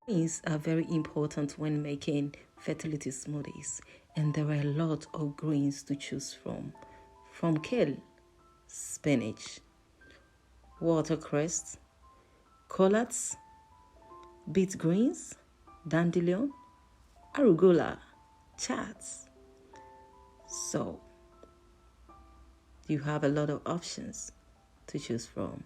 Greens are very important when making fertility smoothies, and there are a lot of greens to choose from kale, spinach, watercress, collards, beet greens, dandelion, arugula, chards. So you have a lot of options to choose from.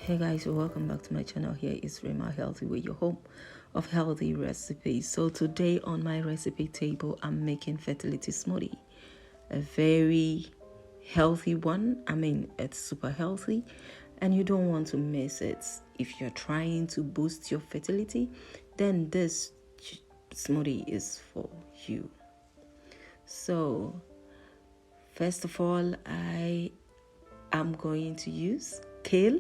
Hey guys, welcome back to my channel. Here is Rema Healthy with your home of healthy recipes. So today on my recipe table, I'm making fertility smoothie, a very healthy one. I mean, it's super healthy and you don't want to miss it. If you're trying to boost your fertility, then this smoothie is for you. So first of all, I am going to use kale.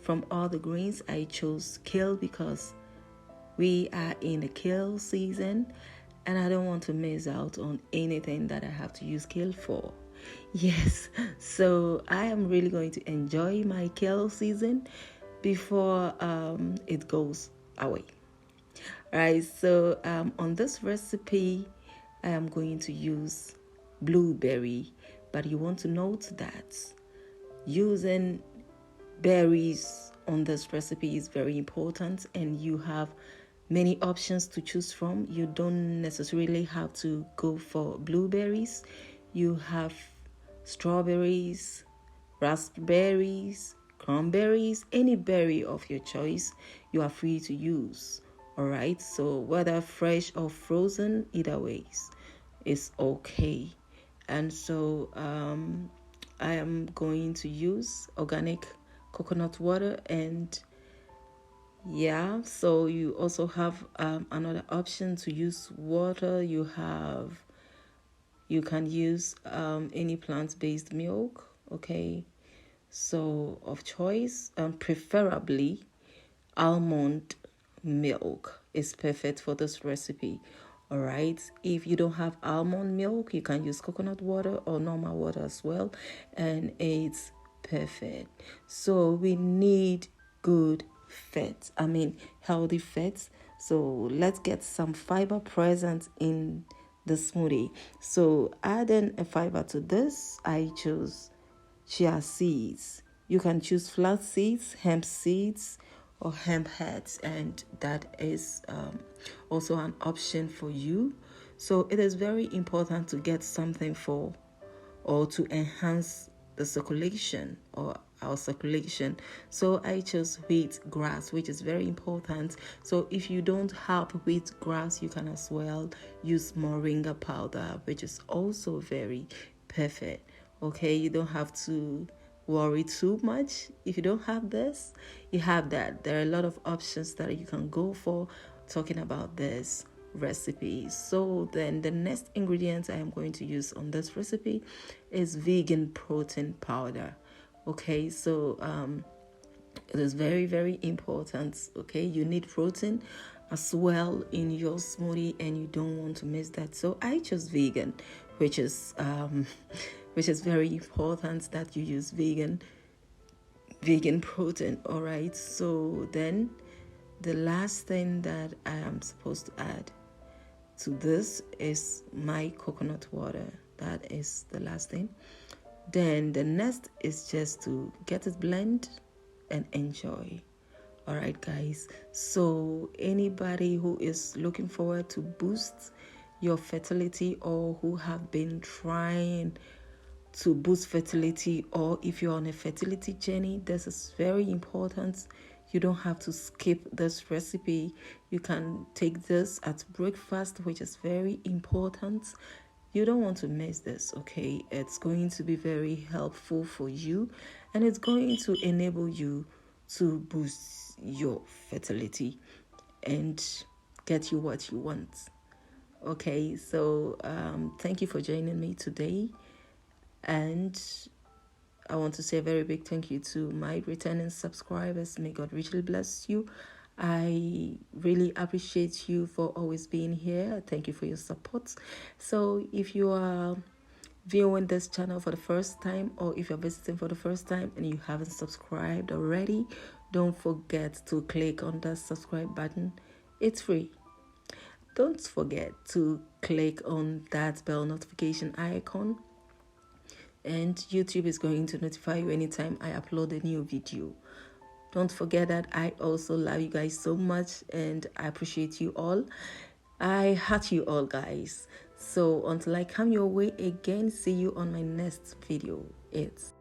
From all the greens, I chose kale because we are in the kale season and I don't want to miss out on anything that I have to use kale for. Yes, so I am really going to enjoy my kale season before it goes away. Right, so on this recipe, I am going to use blueberry, but you want to note that using berries on this recipe is very important, and you have many options to choose from. You don't necessarily have to go for blueberries. You have strawberries, raspberries, cranberries, any berry of your choice you are free to use. All right, so whether fresh or frozen, either ways is okay. And so I am going to use organic coconut water, and yeah, so you also have another option to use water. You can use any plant-based milk, okay, so of choice, preferably almond milk is perfect for this recipe. All right, if you don't have almond milk, you can use coconut water or normal water as well, and it's perfect. So we need good fats, I mean healthy fats. So let's get some fiber present in the smoothie. So adding a fiber to this, I chose chia seeds. You can choose flax seeds, hemp seeds, or hemp heads, and that is also an option for you. So it is very important to get something for or to enhance the circulation or our circulation. So I chose wheat grass, which is very important. So if you don't have wheat grass, you can as well use moringer powder, which is also very perfect. Okay, you don't have to worry too much. If you don't have this, you have that. There are a lot of options that you can go for talking about this recipe. So then the next ingredient I am going to use on this recipe is vegan protein powder. Okay, so it is very, very important. Okay, you need protein as well in your smoothie, and you don't want to miss that. So I chose vegan, which is which is very important that you use vegan protein. All right, so then the last thing that I am supposed to add to this is my coconut water. That is the last thing. Then the next is just to get it blend and enjoy. All right, guys. So anybody who is looking forward to boost your fertility, or who have been trying to boost fertility, or if you're on a fertility journey, this is very important. You don't have to skip this recipe. You can take this at breakfast, which is very important. You don't want to miss this, okay? It's going to be very helpful for you, and it's going to enable you to boost your fertility and get you what you want. Okay, so thank you for joining me today, and I want to say a very big thank you to my returning subscribers. May God richly bless you. I really appreciate you for always being here. Thank you for your support. So if you are viewing this channel for the first time, or if you're visiting for the first time and you haven't subscribed already, don't forget to click on the subscribe button. It's free. Don't forget to click on that bell notification icon, and YouTube is going to notify you anytime I upload a new video. Don't forget that I also love you guys so much, and I appreciate you all. I heart you all, guys. So until I come your way again, see you on my next video. It's